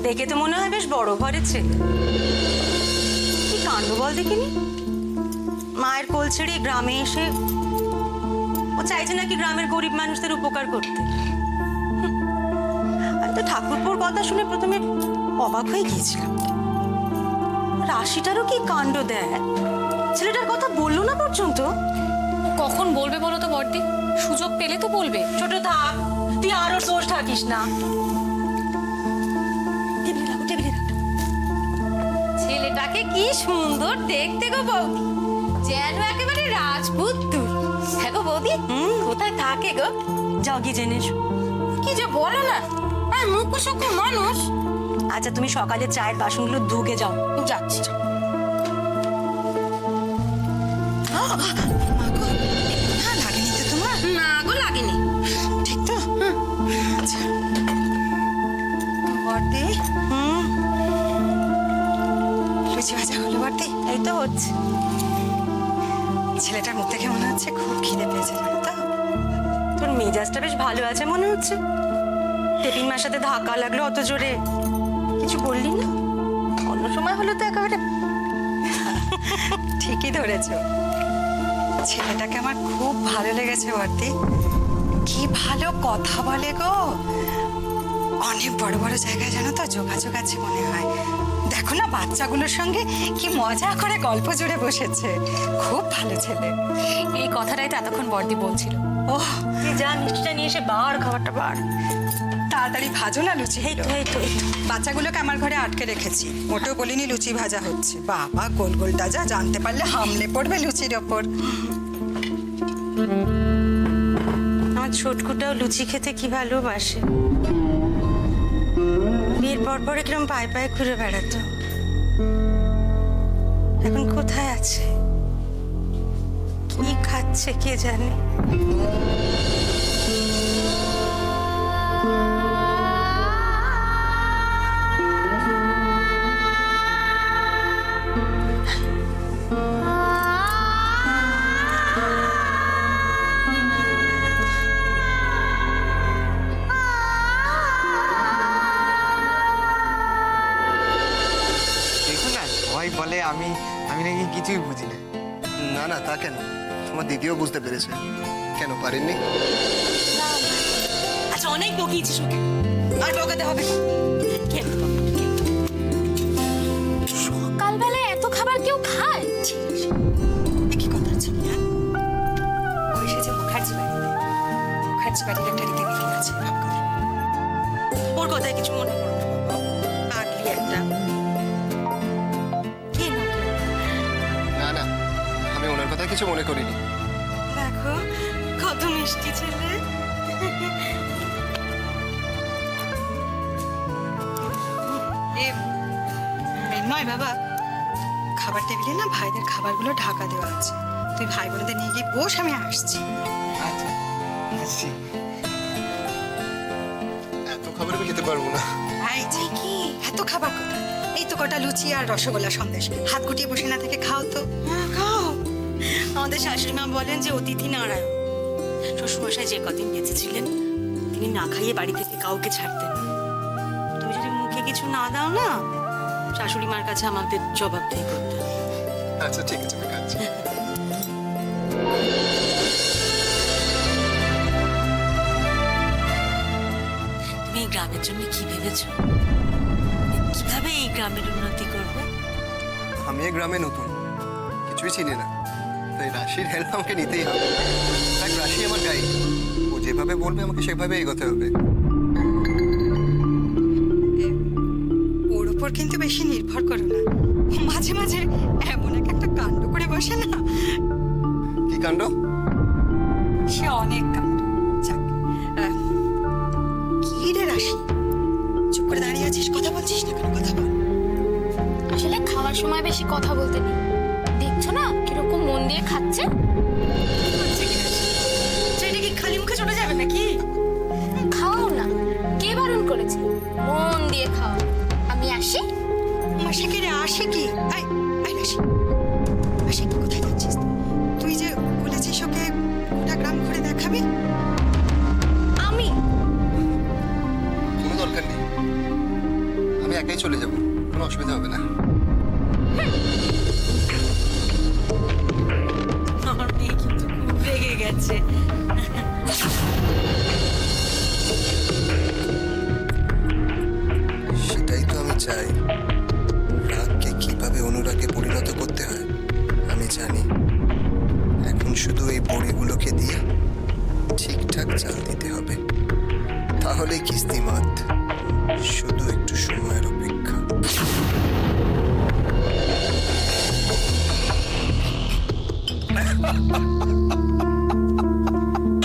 দেখে তো মনে হয় বেশ বড় ঘরের ছেলে। কি কাণ্ড বল দেখিনি, মায়ের কোল ছেড়ে গ্রামে এসে ও চাইছে নাকি গ্রামের গরিব মানুষদের উপকার করতে। আমি তো ঠাকুরপুর কথা শুনে প্রথমে অবাক হয়ে গিয়েছিলাম। রাশিটারও কি কাণ্ড দেয়, ছেলেটার কথা বললো না পর্যন্ত। কখন বলবে বলো তো বর্দি, সুযোগ পেলে তো বলবে। ছোট থাক, তুই আরো দোষ থাকিস না। ছেলেটাকে কি সুন্দর দেখতে গো বৌদি, যেন একেবারে রাজপুত্তুর। হ্যাঁ গো বৌদি, কোথায় থাকে গো? যাও গিয়ে জেনে এসো। কি যে বলো না, মুখোশোক মানুষ। আচ্ছা তুমি সকালে চায়ের বাসনগুলো ধুকে যাও। যাচ্ছি। লাগেনি তো তোমার? না গো লাগেনি। ঠিক তো? আচ্ছা বর্দি, লুচি ভাজা হলো বর্দি? এই তো হচ্ছে। ছেলেটার মুখ থেকে মনে হচ্ছে খুব খিদে পেয়েছে, জানো তো? তোর মেজাজটা বেশ ভালো আছে মনে হচ্ছে। টেপিমার সাথে ধাক্কা লাগলো অত জোরে, কিছু বললি না? অন্য সময় হলো তো একেবারে। ঠিকই ধরেছ, ছেলেটাকে আমার খুব ভালো লেগেছে বর্দি। কি ভালো কথা বলে গো, অনেক বড় বড় জায়গায় জানো তো যোগাযোগ আছে মনে হয়। দেখো না বাচ্চাগুলোর সঙ্গে কি মজা করে গল্প জুড়ে বসেছে। খুব ভালো ছেলে। এই কথাটাই তো এতক্ষণ বর্দি বলছিল। ওহ তুই যা, মিষ্টিটা নিয়ে এসে বার খাবারটা বার। তাড়াতাড়ি ভাজো না লুচি। এই তো এই তো এই তো। বাচ্চাগুলোকে আমার ঘরে আটকে রেখেছি, মোটেও বলিনি লুচি ভাজা হচ্ছে। বাবা গোল গোলটা যা, জানতে পারলে হামলে পড়বে লুচির ওপর। আমার ছোটকুটাও লুচি খেতে কি ভালোবাসে। বিয়ের পর পর কিরম পায়ে পায়ে ঘুরে বেড়াতো, এখন কোথায় আছে, কি খাচ্ছে কে জানে। দেখুন না, সবাই বলে আমি আমি নাকি কিছুই বুঝি না। না না, তা কেন? তোমার দিদিও বুঝতে পেরেছে। কেন পারেননি? আচ্ছা অনেক বকিয়েছিস ওকে, আর বকাতে হবে না। সকালবেলায় এত খাবার কেউ খায়? কি কথা হচ্ছে? ওই এসেছে মুখার্জি বাড়িতে, মুখার্জি বাড়ির একটা রীতিনীতি আছে ভাব করে। ওর কথায় কিছু মনে করো না, আগলি একটা। কি না? না না, আমি ওনার কথা কিছু মনে করিনি। দেখো কত মিষ্টি ছেলে। নয় বাবা, খাবার টেবিলে না ভাইদের খাবারগুলো ঢাকা দেওয়া আছে, তুই ভাই বোনদের নিয়ে গিয়ে বস, আমি আসছি। আচ্ছা আসছি। এত খাবার আমি খেতে পারবো না। এই যে কি এত খাবার কোথায়? এই তো কটা লুচি আর রসগোল্লা সন্দেশ, হাত গুটিয়ে বসে না থেকে খাও তো। হ্যাঁ খাও। আমাদের শাশুড়ি মা বলেন যে অতিথি নারায়ণ। শ্বশুরমশাই যে কদিন বেঁচে ছিলেন তিনি না খাইয়ে বাড়ি থেকে কাউকে ছাড়তেন না। তুমি যদি মুখে কিছু না দাও না, শাশুড়ি মার কাছে আমাদের জবাবদিহি করতে হবে। আচ্ছা ঠিক আছে, আমি খাচ্ছি। তুমি এই গ্রামের জন্য কি ভেবেছো? কিভাবে এই গ্রামের উন্নতি করবে? আমি এই গ্রামে নতুন, কিছুই চিনি না, তাই রাশির হেল্প আমাকে নিতেই হবে। তাই রাশি আমার গাইড, ও যেভাবে বলবে আমাকে সেভাবে এগোতে হবে। ওর উপর কিন্তু বেশি নির্ভর করো না, মাঝে মাঝে এমন একটা কাণ্ড করে বসে না। কি কাণ্ড? সে অনেক কাণ্ড। যাক, কি রে রাশি, চুপ করে দাঁড়িয়ে আছিস, কথা বলছিস না কেন? কথা বল। আসলে খাওয়ার সময় বেশি কথা বলতে নেই, দেখছো না কিরকম মন দিয়ে খাচ্ছে। সেটা কি খালি মুখে চলে যাবে নাকি? খাও না, কে বারণ করেছে? মন দিয়ে খাও। আমি আসি। মাসে কি রে, আসে কি? আয় আয় রাশি, আসে কি? কোথায় যাচ্ছিস তুই? যে বলেছিস ওকে গোটা গ্রাম ঘুরে দেখাবি। আমি কোনো দরকার নেই, আমি একাই চলে যাবো, কোনো অসুবিধা হবে না। আমার মেয়ে কিন্তু খুব রেগে গেছে। সেটাই তো আমি চাই। রাগকে কিভাবে অনুরাগে পরিণত করতে হয় আমি জানি। এখন শুধু এই বড়িগুলোকে দিয়ে ঠিকঠাক চাল দিতে হবে, তাহলে কিস্তিমাত। শুধু একটু সময়ের অপেক্ষা।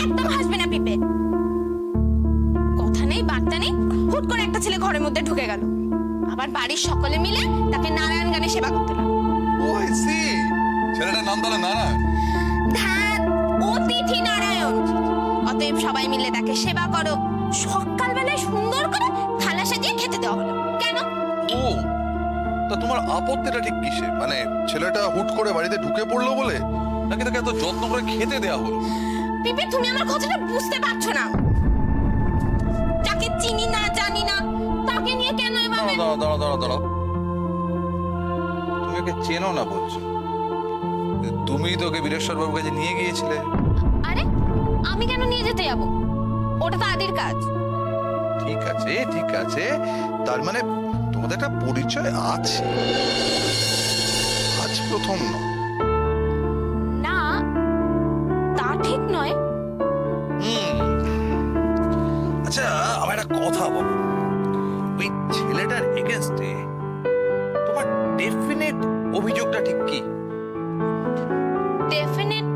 একদম হাসবে না পিপে। কথা নেই বার্তা নেই, হুট করে একটা ছেলে ঘরের মধ্যে ঢুকে গেল, আবার বাড়ির সকলে মিলে তাকে নারায়ণ গানে সেবা করতে লাগলো। ও আই সি, ছেলেটার নাম তাহলে নারায়ণ। ধ্যান, অতিথি নারায়ণ। অতএব সবাই মিলে তাকে সেবা করো। সকালবেলায় সুন্দর করে থালা সাজিয়ে খেতে দেওয়া হলো। কেন? ও, তা তোমার আপত্তিটা ঠিক কিসে? মানে ছেলেটা হুট করে বাড়িতে ঢুকে পড়লো বলে, নাকি তাকে এত যত্ন করে খেতে দেয়া হলো? পিপে, তুমি আমার কথাটা বুঝতে পারছো না। যাকে চিনি না জানি না তাকে নিয়ে কেন এভাবে? দাঁড়াও। তুমি ওকে চেনো না বলছো? তুমি তো ওকে বীরেশ্বর বাবুর কাছে নিয়ে গিয়েছিলে। আরে আমি কেন নিয়ে যেতে যাব? ওটা তো আদির কাজ। ঠিক আছে, তার মানে তোমাদের একটা পরিচয় আছে, আজ প্রথম নয়। না, তা ঠিক নয়। আচ্ছা, আমার একটা কথা বলো, ওই ছেলেটার এগেনস্টে তোমার ডেফিনেট অভিযোগটা ঠিক কি? ডেফিনেট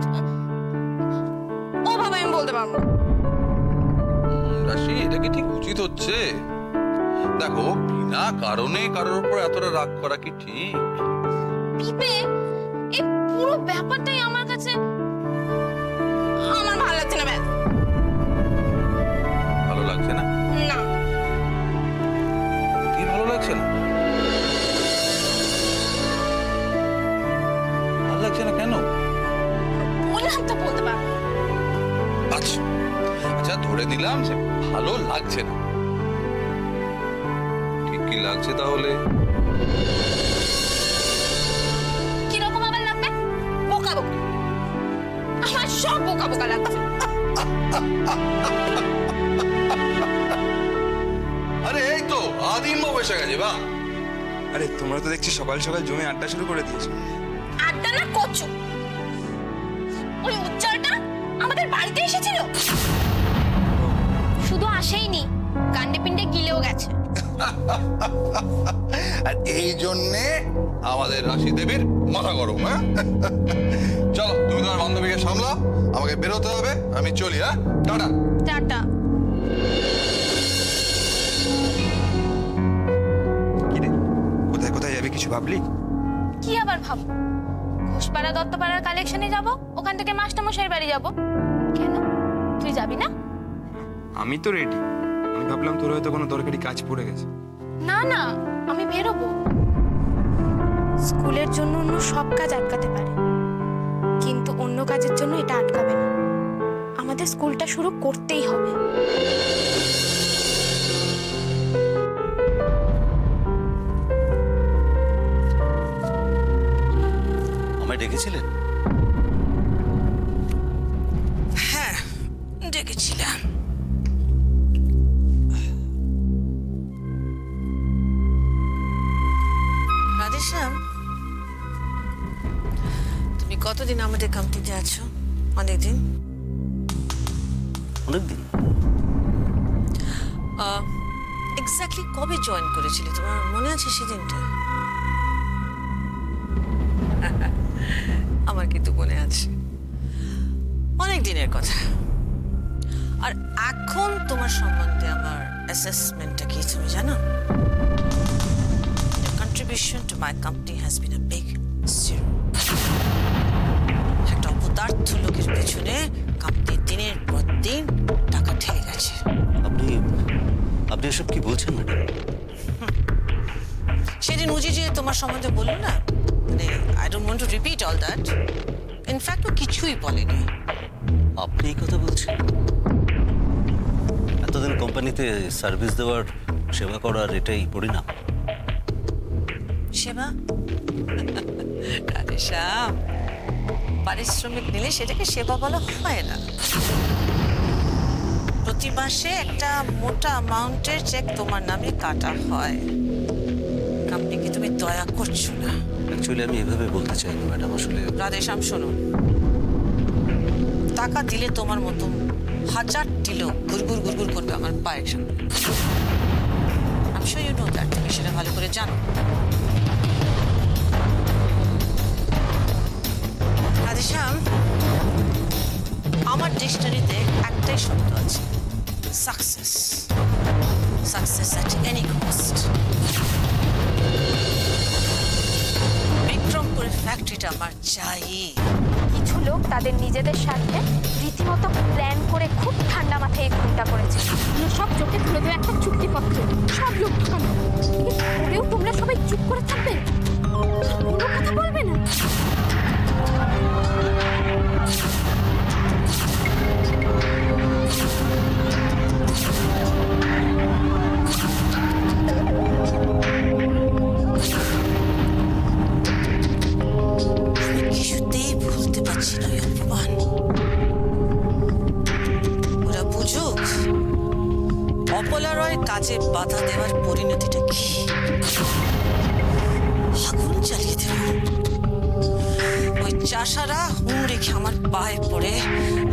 ও বাবা, আমি বলতে পারবো না। রাশি, এটা কি ঠিক উচিত হচ্ছে? দেখো, বিনা কারণে কারোর উপর এতটা রাগ করা কি ঠিক? পিপে, এই পুরো ব্যাপারটাই আমার কাছে আমার ভালো লাগছে না। ব্যাস, ভালো লাগছে না? না। কি ভালো লাগছে না? ভালো লাগছে না কেন? বললাম তো বলতে পারবো না। আচ্ছা, ধরে নিলাম যে ভালো লাগছে না। ঠিক কি লাগছে তাহলে? কিরকম আবার লাগবে? বোকা বোকা। আমার সব বোকা বোকা লাগছে। আরে এই তো আদিম বসে গেছে। বাহ, আরে তোমরা তো দেখছি সকাল সকাল জমে আড্ডা শুরু করে দিয়েছো। আড্ডা না কচু। ওই উজ্জ্বলটা আমাদের বাড়িতে এসেছিল। শুধু আসেইনি, কাণ্ডে পিণ্ডে গিলেও গেছে। আর এই জন্যে আমাদের রাশি দেবীর মাথা গরম। হ্যাঁ, চলো তুমি তোমার বান্ধবীকে সামলাও, আমাকে বেরোতে হবে, আমি চলি। হ্যাঁ, টাটা। টাটা। কি রে, কোথায় কোথায় যাবে কিছু ভাবলি? কি আবার ভাব? ঘোষপাড়া দত্তপাড়ার কালেকশনে যাব, ওখান থেকে মাস্টারমশাইয়ের বাড়ি যাব। কেন, তুই যাবি না? আমি তো রেডি। আমি ভাবলাম তোর হয়তো কোনো দরকারি কাজ পড়ে গেছে। না না, আমি বেরোবো। স্কুলের জন্য অন্য সব কাজ আটকাতে পারে, কিন্তু অন্য কাজের জন্য এটা আটকাবে না। আমাদের স্কুলটা শুরু করতেই হবে। আমায় ডেকেছিলেন? হ্যাঁ, ডেকেছিলাম। রাধেশ্যাম, তুমি কতদিন আমাদের কোম্পানিতে আছো? অনেকদিন। অনেকদিন। এক্স্যাক্টলি কবে জয়েন করেছিলে, তোমার মনে আছে সেদিনটা? আমার কিন্তু মনে আছে, অনেক দিনের কথা। আর এখন তোমার সম্বন্ধে আমার অ্যাসেসমেন্টটা কি তুমি জানো? Contribution to my company has been a big zero. একটা অপদার্থ লোকের পেছনে কোম্পানি দিনের পর দিন টাকা ঢেলে গেছে। আপনি এসব কি বলছেন ম্যাডাম? সেদিন উজি যে তোমার সম্বন্ধে বললো না, মানে I don't want to repeat all that. In fact ও কিছুই বলেনি। আপনি এই কথা বলছেন? এতদিন কোম্পানিতে সার্ভিস দেওয়ার, সেবা করার এটাই পরিণাম? সেবা আরে শ্যাম, পারিশ্রমিক নিলে সেটাকে সেবা বলা হয় না। প্রতি মাসে একটা মোটা অ্যামাউন্টের চেক তোমার নামে কাটা হয়। আপনি কি তুমি দয়া করছো না? অ্যাকচুয়ালি আমি এভাবে বলতে চাই না ম্যাডাম, আসলে রাধেশ্যাম শোনো, টাকা দিলে তোমার মতো হাজার দিলেও গুড়গুড় গুড়গুড় করবে আমার পায়ের সামনে। আমি শিওর ইউ নো দ্যাট, তুমি সেটা ভালো করে জানো। রাধেশ্যাম, আমার ডিকশনারিতে একটাই শব্দ আছে, success. Success at any cost. বিক্রমপুরের ফ্যাক্টরিটা আমার চাই। কিছু লোক তাদের নিজেদের স্বার্থে রীতিমতো প্ল্যান করে খুব ঠান্ডা মাথায় এই খুনটা করেছে। এগুলো সব চোখে তুলে দেওয়া একটা চুক্তিপত্র, সব লোক ঢুকানো। করেও তোমরা সবাই চুপ করে থাকবে, কোনো কথা বলবে না। আমি কিছুতেই ভুলতে পারছি না ওই অপমান। ওরা বুঝুক অপলা রয় কাজে বাধা দেওয়ার পরিণতিটা কি। আগুন জ্বালিয়ে দেব। ওই চাষারা হুঁ রেখে আমার পায়ে পড়ে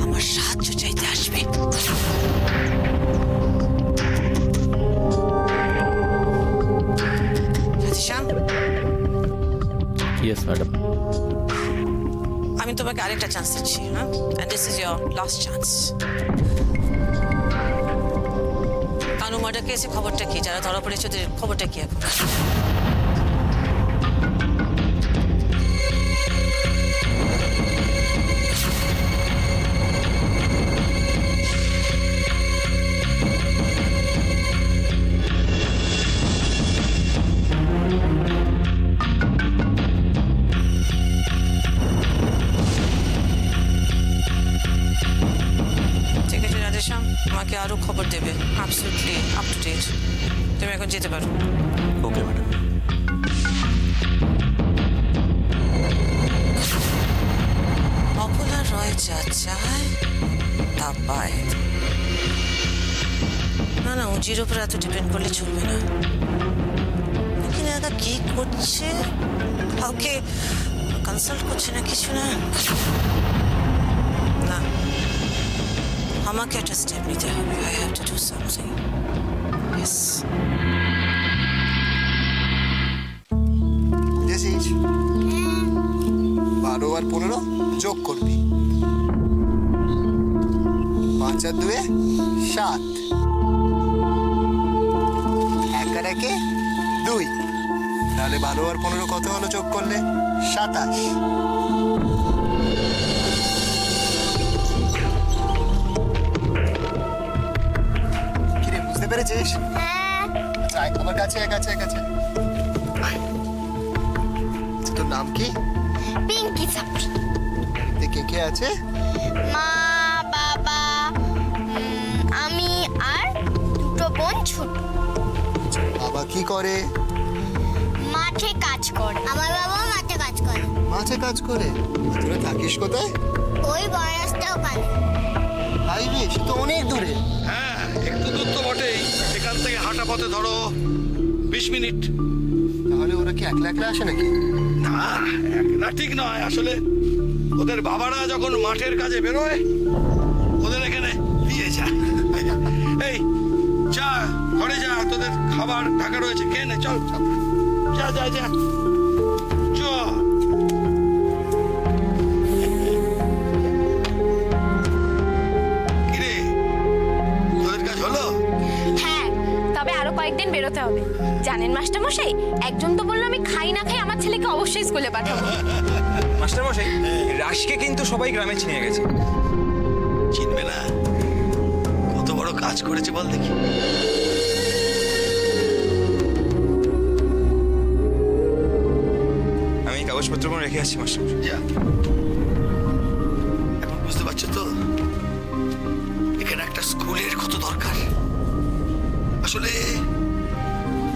আমার সাহায্য চাইতে আসবে। Radheshyam, yes madam. আমি তোমাকে আরেকটা চান্স দিচ্ছি, হ্যাঁ? And this is your last chance. Kanu murder কেসে খবরটা কি? যারা ধরা পড়েছে ওদের খবরটা কি এখন? ঠিক আছে রাধেশ্যাম, আমাকে আরো খবর দেবে। Absolutely up to date. তুমি এখন যেতে পারো। Okay madam. অপলা রয় যা চায় তা পায় না। না, উজির উপর এত ডিপেন্ড করলে চলবে না। এখানে একা কি করছে, কাউকে কনসাল্ট করছে না, কিছু না। না, আমাকে একটা স্টেপ নিতে হবে। I have to do something. Yes. বুঝেছিস? 12 আর 15 যোগ করবি, 5 আর 2 7, 1 আর 1 2। তাহলে 12 আর 15 কত হলো যোগ করলে? 27। কিরে, বুঝতে পেরেছিস? আয় আমার কাছে, কাছে কাছে। আয়। আচ্ছা, তোর নাম কি? পিঙ্কি সাপড়ি। বাড়িতে কে কে আছে? মা, বাবা, আমি আর দুটো বোন ছোট। বাবা কি করে? মাঠে কাজ করে। আমার বাবা মাঠে কাজ করে। মাঠে কাজ করে? তোরা থাকিস কোথায়? ওই বড় রাস্তা ওখানে। হাইওয়ে, সে তো অনেক দূরে। হ্যাঁ, একটু দূর তো বটেই। এখান থেকে হাঁটা পথে ধরো 20 মিনিট। তাহলে ওরা কি একলা একলা আসে নাকি? না, একলা ঠিক নয়। আসলে ওদের বাবারা যখন মাঠের কাজে বেরোয় ওদের এখানে দিয়ে যায়। এই যা, ঘরে যা, তোদের খাবার ঢাকা রয়েছে, খেয়ে নে। চল চল, যা যা যা, চল। কিরে, তোদের কাজ হলো? হ্যাঁ, তবে আরো কয়েকদিন বেরোতে হবে। জানেন মাস্টারমশাই, একজন তো বললো আমি খাই না খাই আমার ছেলেকে অবশ্যই স্কুলে পাঠাবো। মাস্টারমশাই, রাশকে কিন্তু সবাই গ্রামে চিনে গেছে। চিনবে না? কত বড় কাজ করেছে বল দেখি। আমি কাগজপত্রগুলো রেখে আসছি মাস্টারমশাই। যা। এখন বুঝতে পারছো তো এখানে একটা স্কুলের কত দরকার। আসলে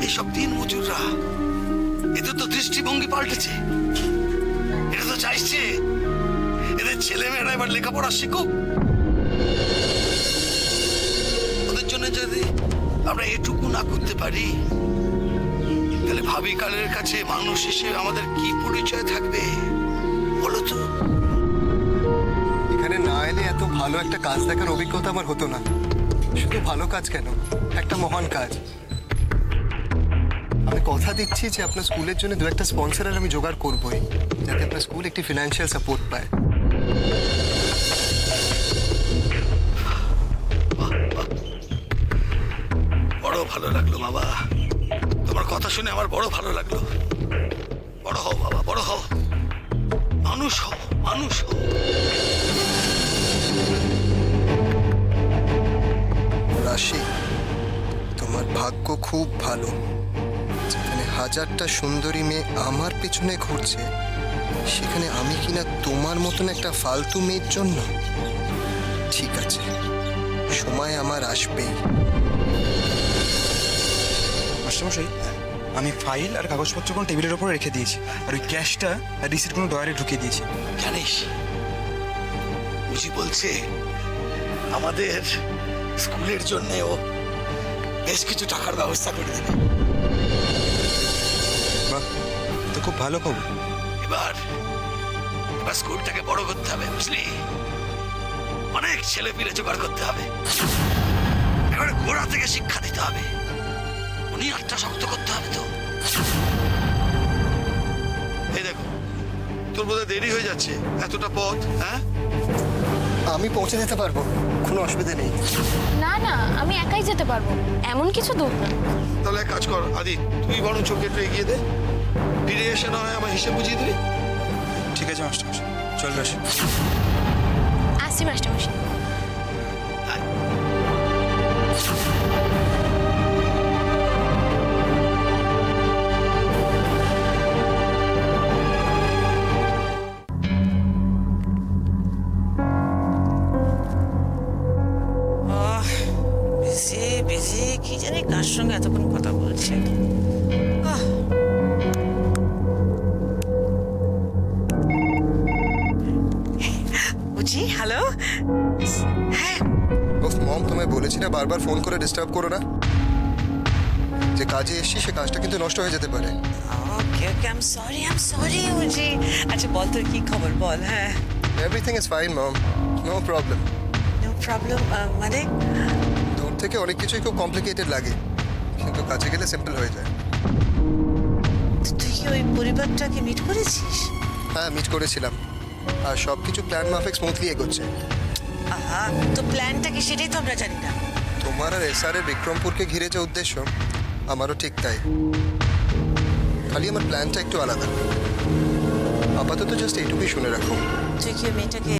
এইসব দিন মজুররা এদের তো দৃষ্টিভঙ্গি পাল্টেছে। এটা তো চাইছে এদের ছেলেমেয়েরা এবার লেখাপড়া শিখুক। ওদের জন্য যদি আমরা এটুকু না করতে পারি, তাহলে ভাবি কালের কাছে মানুষ হিসেবে আমাদের কি পরিচয় থাকবে বলো তো? এখানে না এলে এত ভালো একটা কাজ দেখার অভিজ্ঞতা আমার হতো না। শুধু ভালো কাজ কেন, একটা মহান কাজ। আমি কথা দিচ্ছি যে আপনার স্কুলের জন্য দু একটা স্পন্সরের আমি জোগাড় করবই, যাতে আপনার স্কুল একটি ফিনান্সিয়াল সাপোর্ট পায়। বড় ভালো লাগলো বাবা, তোমার কথা শুনে আমার বড় ভালো লাগলো। বড় হও বাবা, বড় হও, মানুষ হও, মানুষ হও। রাশি, তোমার ভাগ্য খুব ভালো। যেখানে হাজারটা সুন্দরী মেয়ে আমার পেছনে ঘুরছে, সেখানে আমি কিনা তোমার মতন একটা ফালতু মেয়ের জন্য। ঠিক আছে, সময় আমার আসবেই। মাস্টারমশাই, আমি ফাইল আর কাগজপত্রগুলো টেবিলের ওপরে রেখে দিয়েছি, আর ওই ক্যাশটা আর রিসিপ্টগুলো ডয়ারে ঢুকিয়ে দিয়েছি। জানিস, বুঝি বলছে আমাদের স্কুলের জন্য ও বেশ কিছু টাকার ব্যবস্থা করে দেবে। বাহ, তো খুব ভালো খবর। এবার এবার স্কুলটাকে বড় করতে হবে, বুঝলি? অনেক ছেলে পিলে জোগাড় করতে হবে, এবারে গোড়া থেকে শিক্ষা দিতে হবে, উনি আটটা শক্ত করতে হবে। তো এই দেখো, তোর বোধহয় দেরি হয়ে যাচ্ছে, এতটা পথ। হ্যাঁ, আমি পৌঁছে দিতে পারবো, কোনো অসুবিধা নেই। না না, আমি একাই যেতে পারবো, এমন কিছু দূর না। তাহলে এক কাজ কর আদি, তুই বরং চোখেটা এগিয়ে দে, ফিরে এসে না হয় আমার হিসেব বুঝিয়ে দিবি। ঠিক আছে মাস্টারমশাই, চলবে আসি। আসছি মাস্টারমশাই। বিজি বিজি, কি জানি কার সঙ্গে এতক্ষণ কথা বলছে। আহ, বুঝি, হ্যালো। হ্যাঁ, ওফ মম, তোমায় বলেছি না বারবার ফোন করে ডিস্টার্ব করো না। যে কাজে এসছি সে কাজটা কিন্তু নষ্ট হয়ে যেতে পারে। Okay okay, I am sorry বুঝি। আচ্ছা বল, তোর কি খবর বল। হ্যাঁ, everything is fine mom, no problem. No problem মানে? দূর থেকে অনেক কিছুই খুব কমপ্লিকেটেড লাগে, কিন্তু কাছে গেলে সিম্পল হয়ে যায়। তুই কি ওই পরিবারটাকে মিট করেছিস? হ্যাঁ, মিট করেছিলাম, আর সব কিছু প্ল্যান মাফিক স্মুথলি এগোচ্ছে। আহা, তো প্ল্যানটা কি সেটাই তো আমরা জানি না। তোমার আর এসআর এর বিক্রমপুরকে ঘিরে যে উদ্দেশ্য, আমারও ঠিক তাই। খালি আমার প্ল্যানটা একটু আলাদা। আপাতত জাস্ট এইটুকুই শুনে রাখো। তুই কি ওই মেয়েটাকে